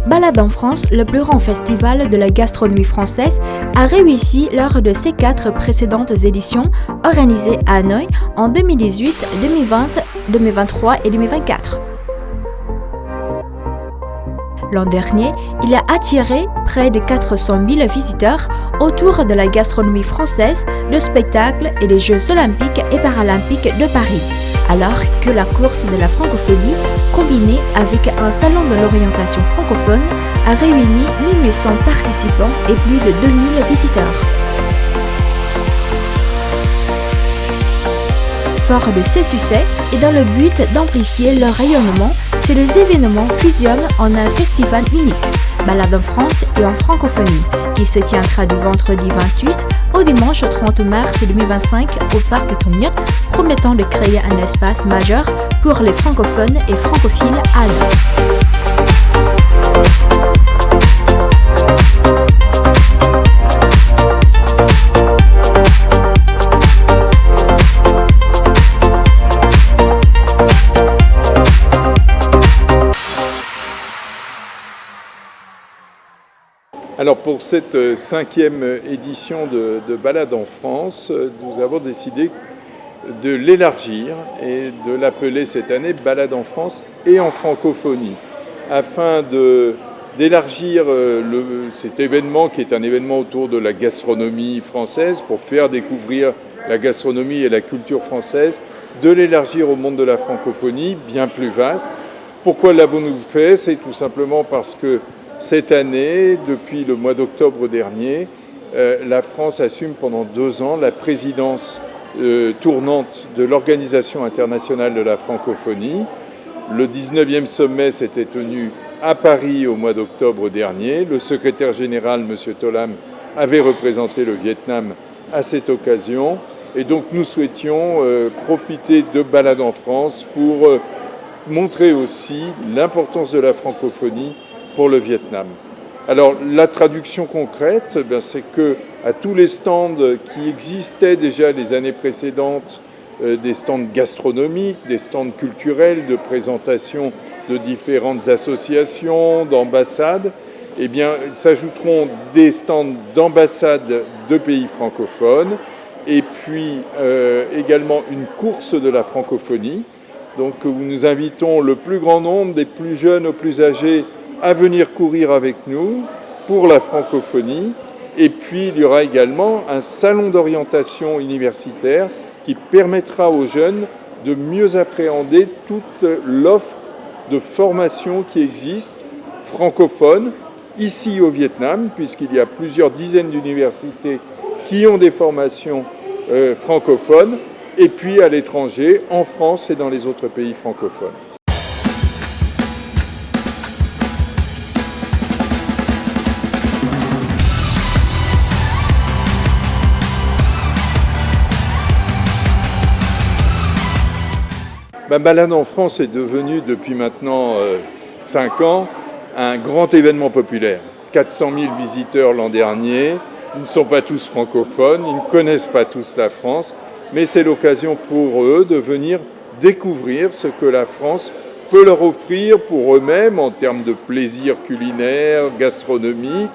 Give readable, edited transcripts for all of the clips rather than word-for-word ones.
Balade en France, le plus grand festival de la gastronomie française, a réussi lors de ses 4 précédentes éditions organisées à Hanoï en 2018, 2020, 2023 et 2024. L'an dernier, il a attiré près de 400 000 visiteurs autour de la gastronomie française, le spectacle et les Jeux olympiques et paralympiques de Paris, alors que la course de la francophonie, combinée avec un salon de l'orientation francophone, a réuni 1800 participants et plus de 2000 visiteurs. Fort de ces succès et dans le but d'amplifier leur rayonnement, ces deux événements fusionnent en un festival unique, Balade en France et en francophonie, qui se tiendra du vendredi 28 au dimanche 30 mars 2025 au Parc Thongnyon, promettant de créer un espace majeur pour les francophones et francophiles à Hanoï. Alors pour cette 5e édition de Balade en France, nous avons décidé de l'élargir et de l'appeler cette année Balade en France et en francophonie, afin d'élargir cet événement qui est un événement autour de la gastronomie française, pour faire découvrir la gastronomie et la culture française, de l'élargir au monde de la francophonie, bien plus vaste. Pourquoi l'avons-nous fait? C'est tout simplement parce que cette année, depuis le mois d'octobre dernier, la France assume pendant 2 ans la présidence tournante de l'Organisation internationale de la francophonie. Le 19e sommet s'était tenu à Paris au mois d'octobre dernier. Le secrétaire général, M. Tholam, avait représenté le Vietnam à cette occasion. Et donc nous souhaitions profiter de Balade en France pour montrer aussi l'importance de la francophonie pour le Vietnam. Alors la traduction concrète, c'est que à tous les stands qui existaient déjà les années précédentes, des stands gastronomiques, des stands culturels, de présentation de différentes associations, d'ambassades, eh bien, s'ajouteront des stands d'ambassades de pays francophones et puis également une course de la francophonie. Donc où nous invitons le plus grand nombre, des plus jeunes aux plus âgés, à venir courir avec nous pour la francophonie. Et puis il y aura également un salon d'orientation universitaire qui permettra aux jeunes de mieux appréhender toute l'offre de formation qui existe francophone ici au Vietnam, puisqu'il y a plusieurs dizaines d'universités qui ont des formations francophones, et puis à l'étranger, en France et dans les autres pays francophones. Balade en France est devenue depuis maintenant 5 ans un grand événement populaire. 400 000 visiteurs l'an dernier, ils ne sont pas tous francophones, ils ne connaissent pas tous la France, mais c'est l'occasion pour eux de venir découvrir ce que la France peut leur offrir pour eux-mêmes en termes de plaisir culinaire, gastronomique,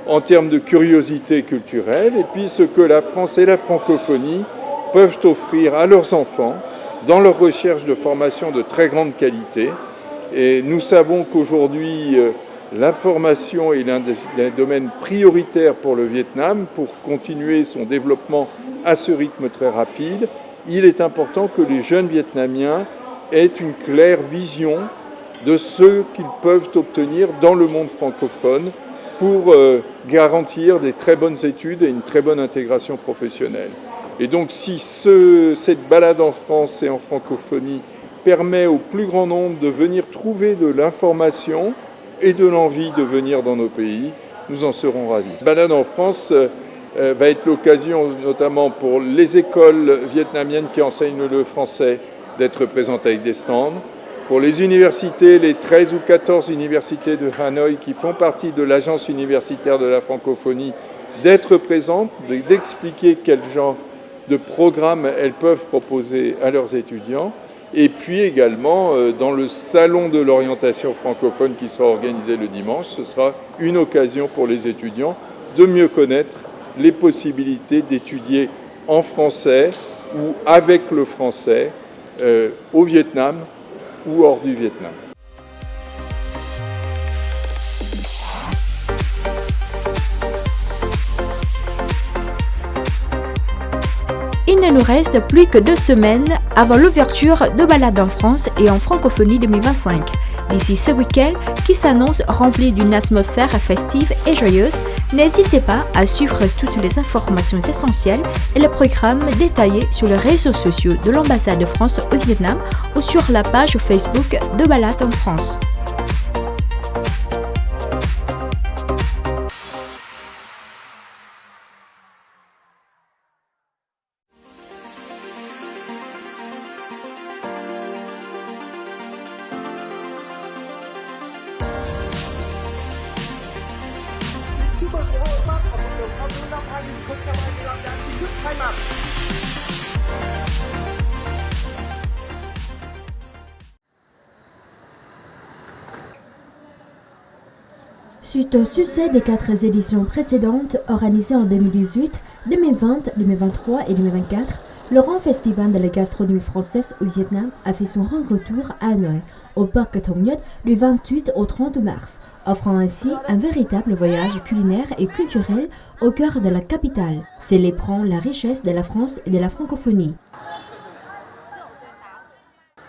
en termes de curiosité culturelle, et puis ce que la France et la francophonie peuvent offrir à leurs enfants dans leur recherche de formation de très grande qualité. Et nous savons qu'aujourd'hui, la formation est l'un des domaines prioritaires pour le Vietnam pour continuer son développement à ce rythme très rapide. Il est important que les jeunes Vietnamiens aient une claire vision de ce qu'ils peuvent obtenir dans le monde francophone pour garantir des très bonnes études et une très bonne intégration professionnelle. Et donc si cette balade en France et en francophonie permet au plus grand nombre de venir trouver de l'information et de l'envie de venir dans nos pays, nous en serons ravis. Balade en France va être l'occasion notamment pour les écoles vietnamiennes qui enseignent le français d'être présentes avec des stands, pour les universités, les 13 ou 14 universités de Hanoï qui font partie de l'agence universitaire de la francophonie, d'être présentes, d'expliquer quel genre de programmes elles peuvent proposer à leurs étudiants, Et puis également, dans le salon de l'orientation francophone qui sera organisé le dimanche, ce sera une occasion pour les étudiants de mieux connaître les possibilités d'étudier en français ou avec le français au Vietnam ou hors du Vietnam. Il ne nous reste plus que 2 semaines avant l'ouverture de Balade en France et en francophonie 2025. D'ici ce week-end, qui s'annonce rempli d'une atmosphère festive et joyeuse, n'hésitez pas à suivre toutes les informations essentielles et le programme détaillé sur les réseaux sociaux de l'ambassade de France au Vietnam ou sur la page Facebook de Balade en France. Chúc mừng lễ hội Pháp và cộng đồng ao nữ năm 2025 đã chính thức khai mạc. Suite au succès des 4 éditions précédentes organisées en 2018, 2020, 2023 et 2024, le grand festival de la gastronomie française au Vietnam a fait son retour à Hanoï, au parc Thống Nhất, du 28 au 30 mars, offrant ainsi un véritable voyage culinaire et culturel au cœur de la capitale, célébrant la richesse de la France et de la francophonie.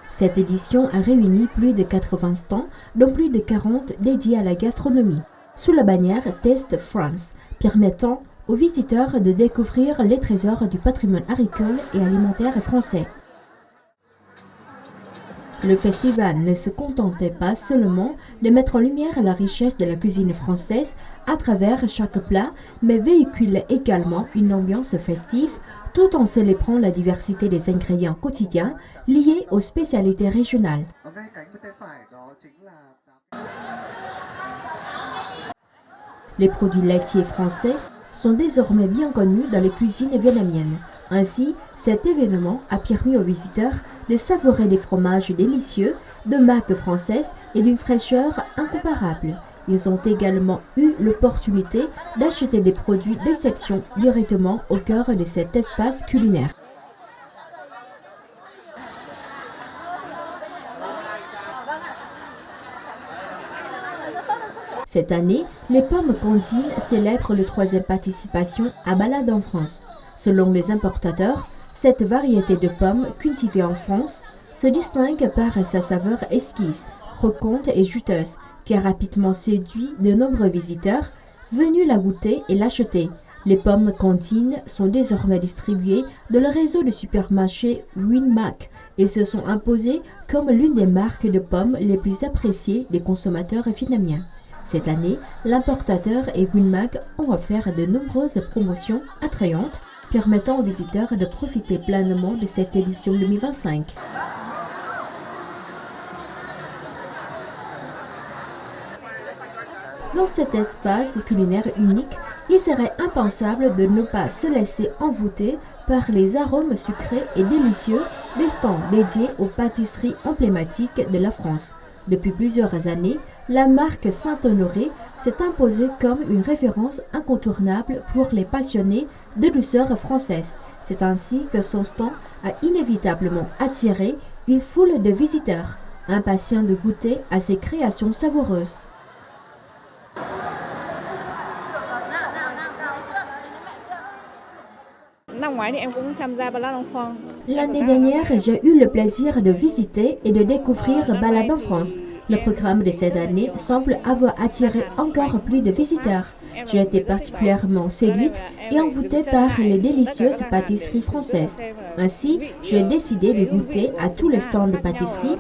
Cette édition a réuni plus de 80 stands, dont plus de 40 dédiés à la gastronomie, sous la bannière Taste France, permettant aux visiteurs de découvrir les trésors du patrimoine agricole et alimentaire français. Le festival ne se contentait pas seulement de mettre en lumière la richesse de la cuisine française à travers chaque plat, mais véhiculait également une ambiance festive tout en célébrant la diversité des ingrédients quotidiens liés aux spécialités régionales. Les produits laitiers français sont désormais bien connus dans les cuisines vietnamiennes. Ainsi, cet événement a permis aux visiteurs de savourer des fromages délicieux, de marques françaises et d'une fraîcheur incomparable. Ils ont également eu l'opportunité d'acheter des produits d'exception directement au cœur de cet espace culinaire. Cette année, les pommes Cantine célèbrent la 3e participation à Balade en France. Selon les importateurs, cette variété de pommes cultivée en France se distingue par sa saveur exquise, croquante et juteuse, qui a rapidement séduit de nombreux visiteurs venus la goûter et l'acheter. Les pommes Cantine sont désormais distribuées dans le réseau de supermarchés Winmark et se sont imposées comme l'une des marques de pommes les plus appréciées des consommateurs vietnamiens. Cette année, l'importateur et Winmark ont offert de nombreuses promotions attrayantes, permettant aux visiteurs de profiter pleinement de cette édition 2025. Dans cet espace culinaire unique, il serait impensable de ne pas se laisser envoûter par les arômes sucrés et délicieux des stands dédiés aux pâtisseries emblématiques de la France. Depuis plusieurs années, la marque Saint-Honoré s'est imposée comme une référence incontournable pour les passionnés de douceur française. C'est ainsi que son stand a inévitablement attiré une foule de visiteurs, impatients de goûter à ses créations savoureuses. L'année dernière, j'ai eu le plaisir de visiter et de découvrir Balade en France. Le programme de cette année semble avoir attiré encore plus de visiteurs. J'ai été particulièrement séduite et envoûtée par les délicieuses pâtisseries françaises. Ainsi, j'ai décidé de goûter à tous les stands de pâtisserie.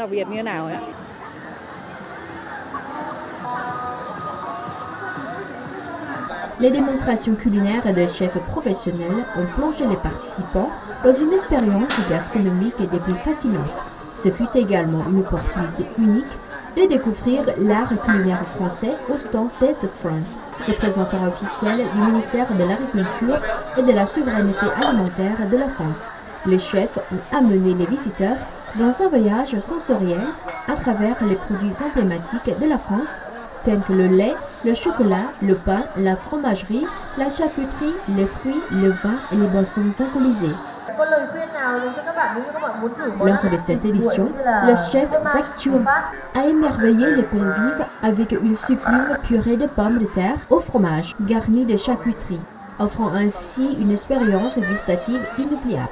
Les démonstrations culinaires de chefs professionnels ont plongé les participants dans une expérience gastronomique des plus fascinantes. Ce fut également une opportunité unique de découvrir l'art culinaire français au stand Taste France, représentant officiel du ministère de l'Agriculture et de la Souveraineté alimentaire de la France. Les chefs ont amené les visiteurs dans un voyage sensoriel à travers les produits emblématiques de la France, tels que le lait, le chocolat, le pain, la fromagerie, la charcuterie, les fruits, le vin et les boissons alcoolisées. Lors de cette édition, le chef Zac Chuong a émerveillé les convives avec une sublime purée de pommes de terre au fromage, garnie de charcuterie, offrant ainsi une expérience gustative inoubliable.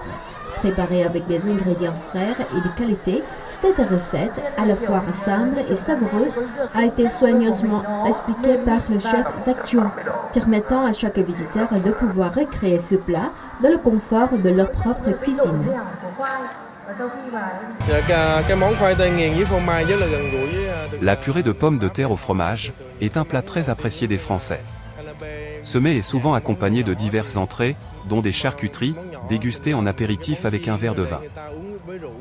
Préparée avec des ingrédients frais et de qualité, cette recette, à la fois simple et savoureuse, a été soigneusement expliquée par le chef Zac Chuong, permettant à chaque visiteur de pouvoir recréer ce plat dans le confort de leur propre cuisine. La purée de pommes de terre au fromage est un plat très apprécié des Français. Ce mets est souvent accompagné de diverses entrées, dont des charcuteries, dégustées en apéritif avec un verre de vin.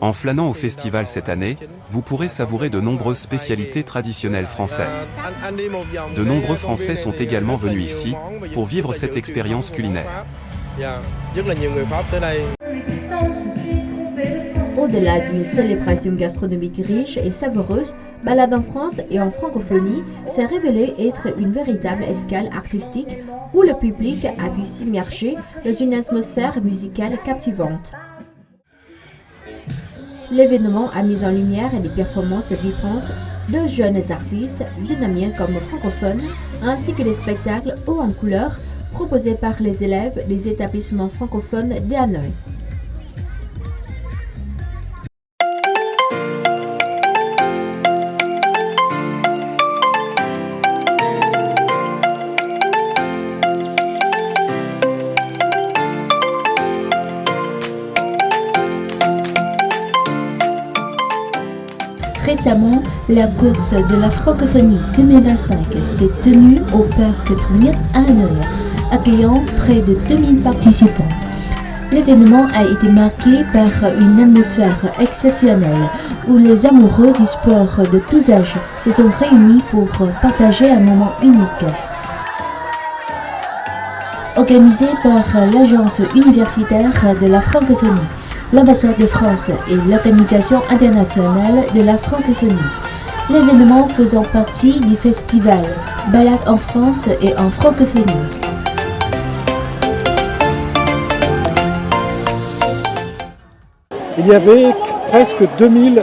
En flânant au festival cette année, vous pourrez savourer de nombreuses spécialités traditionnelles françaises. De nombreux Français sont également venus ici, pour vivre cette expérience culinaire. Au-delà d'une célébration gastronomique riche et savoureuse, Balade en France et en francophonie s'est révélée être une véritable escale artistique où le public a pu s'immerger dans une atmosphère musicale captivante. L'événement a mis en lumière des performances vibrantes de jeunes artistes, vietnamiens comme francophones, ainsi que des spectacles hauts en couleurs proposés par les élèves des établissements francophones d'Hanoï. Récemment, la course de la francophonie 2025 s'est tenue au parc Truyen à Hanoï, accueillant près de 2000 participants. L'événement a été marqué par une atmosphère exceptionnelle où les amoureux du sport de tous âges se sont réunis pour partager un moment unique. Organisé par l'Agence universitaire de la francophonie, l'ambassade de France et l'Organisation internationale de la francophonie. L'événement faisant partie du festival Balade en France et en francophonie. Il y avait presque 2000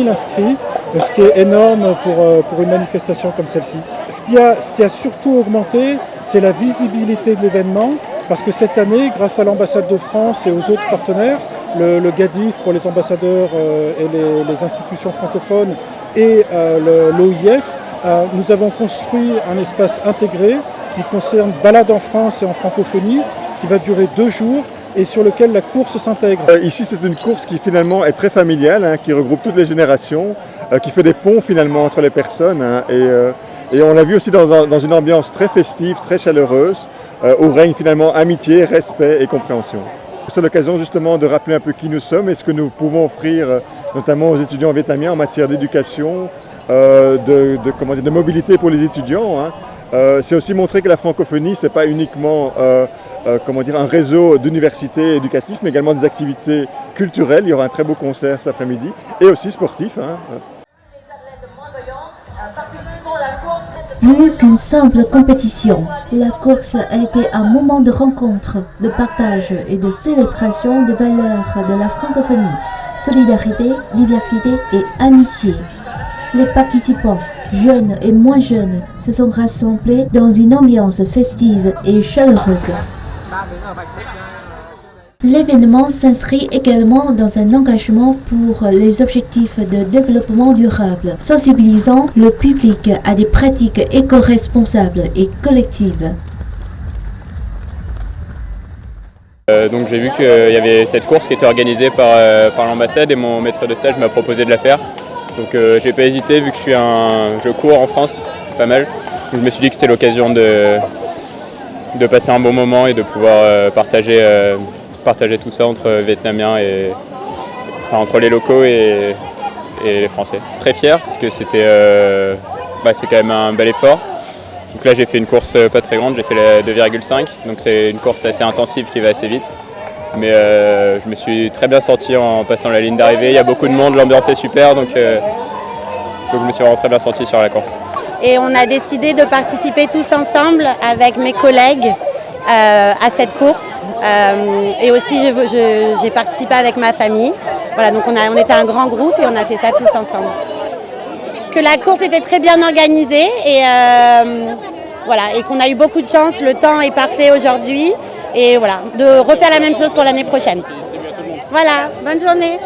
inscrits, ce qui est énorme pour une manifestation comme celle-ci. Ce qui a surtout augmenté, c'est la visibilité de l'événement, parce que cette année, grâce à l'ambassade de France et aux autres partenaires, le GADIF pour les ambassadeurs et les institutions francophones et l'OIF, nous avons construit un espace intégré qui concerne Balade en France et en francophonie, qui va durer 2 jours et sur lequel la course s'intègre. Ici, c'est une course qui finalement est très familiale, qui regroupe toutes les générations, qui fait des ponts finalement entre les personnes. Et on l'a vu aussi dans une ambiance très festive, très chaleureuse, où règne finalement amitié, respect et compréhension. C'est l'occasion justement de rappeler un peu qui nous sommes et ce que nous pouvons offrir notamment aux étudiants vietnamiens en matière d'éducation, de mobilité pour les étudiants. C'est aussi montrer que la francophonie, ce n'est pas uniquement un réseau d'universités éducatives, mais également des activités culturelles. Il y aura un très beau concert cet après-midi et aussi sportif. Plus qu'une simple compétition, la course a été un moment de rencontre, de partage et de célébration des valeurs de la francophonie, solidarité, diversité et amitié. Les participants, jeunes et moins jeunes, se sont rassemblés dans une ambiance festive et chaleureuse. L'événement s'inscrit également dans un engagement pour les objectifs de développement durable, sensibilisant le public à des pratiques éco-responsables et collectives. Donc j'ai vu qu'il y avait cette course qui était organisée par l'ambassade et mon maître de stage m'a proposé de la faire. Donc j'ai pas hésité vu que je cours en France pas mal. Donc, je me suis dit que c'était l'occasion de passer un bon moment et de pouvoir partager tout ça entre Vietnamiens entre les locaux et les Français. Très fier parce que c'est quand même un bel effort. Donc là j'ai fait une course pas très grande, j'ai fait la 2,5, donc c'est une course assez intensive qui va assez vite. Mais je me suis très bien senti en passant la ligne d'arrivée. Il y a beaucoup de monde, l'ambiance est super, donc je me suis vraiment très bien senti sur la course. Et on a décidé de participer tous ensemble avec mes collègues à cette course. Et aussi j'ai participé avec ma famille. Voilà, donc on était un grand groupe et on a fait ça tous ensemble. Que la course était très bien organisée et voilà, et qu'on a eu beaucoup de chance. Le temps est parfait aujourd'hui et voilà, de refaire la même chose pour l'année prochaine. Voilà, bonne journée.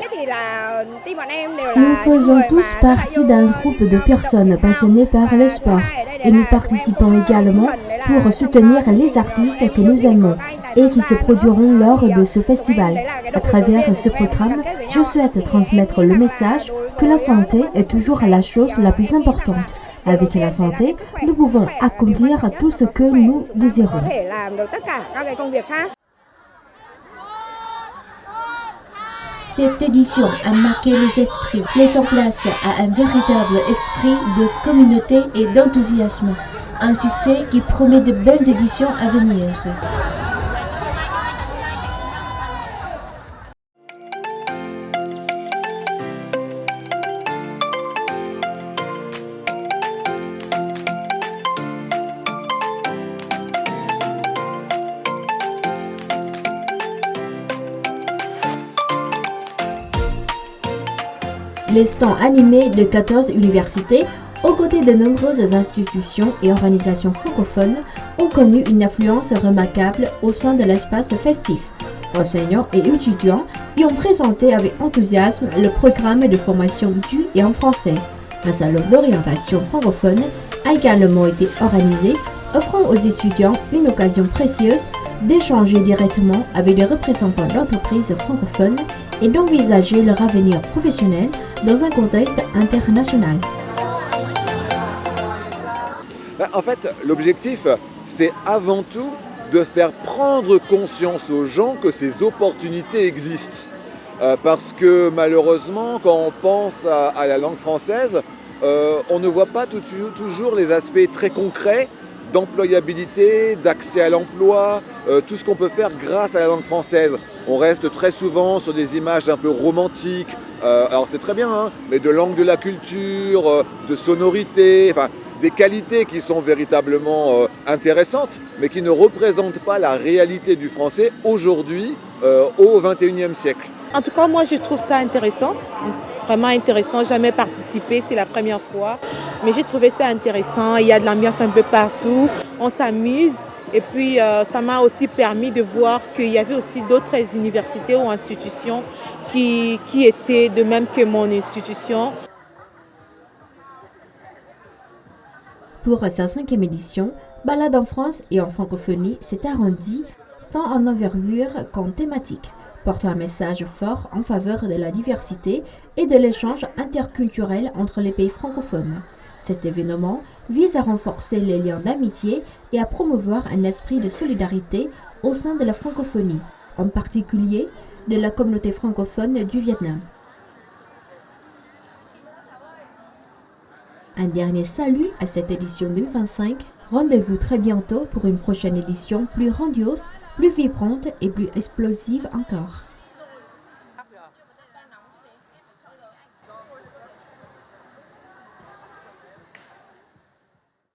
Nous faisons tous partie d'un groupe de personnes passionnées par le sport et nous participons également pour soutenir les artistes que nous aimons et qui se produiront lors de ce festival. À travers ce programme, je souhaite transmettre le message que la santé est toujours la chose la plus importante. Avec la santé, nous pouvons accomplir tout ce que nous désirons. Cette édition a marqué les esprits, laissant place à un véritable esprit de communauté et d'enthousiasme. Un succès qui promet de belles éditions à venir. Les stands animés de 14 universités, aux côtés de nombreuses institutions et organisations francophones, ont connu une influence remarquable au sein de l'espace festif. Enseignants et étudiants y ont présenté avec enthousiasme le programme de formation du et en français. Un salon d'orientation francophone a également été organisé, offrant aux étudiants une occasion précieuse d'échanger directement avec les représentants d'entreprises francophones et d'envisager leur avenir professionnel dans un contexte international. En fait, l'objectif, c'est avant tout de faire prendre conscience aux gens que ces opportunités existent. Parce que malheureusement, quand on pense à la langue française, on ne voit pas toujours les aspects très concrets d'employabilité, d'accès à l'emploi, tout ce qu'on peut faire grâce à la langue française. On reste très souvent sur des images un peu romantiques, alors c'est très bien, hein, mais de langue de la culture, de sonorité, enfin des qualités qui sont véritablement intéressantes, mais qui ne représentent pas la réalité du français aujourd'hui, au XXIe siècle. En tout cas, moi je trouve ça intéressant, vraiment intéressant, jamais participé, c'est la première fois, mais j'ai trouvé ça intéressant, il y a de l'ambiance un peu partout, on s'amuse et puis ça m'a aussi permis de voir qu'il y avait aussi d'autres universités ou institutions qui étaient de même que mon institution. Pour sa 5e édition, Balade en France et en francophonie s'est arrondi tant en envergure qu'en thématique, portant un message fort en faveur de la diversité et de l'échange interculturel entre les pays francophones. Cet événement vise à renforcer les liens d'amitié et à promouvoir un esprit de solidarité au sein de la francophonie, en particulier de la communauté francophone du Vietnam. Un dernier salut à cette édition 2025. Rendez-vous très bientôt pour une prochaine édition plus grandiose, plus vibrante et plus explosive encore.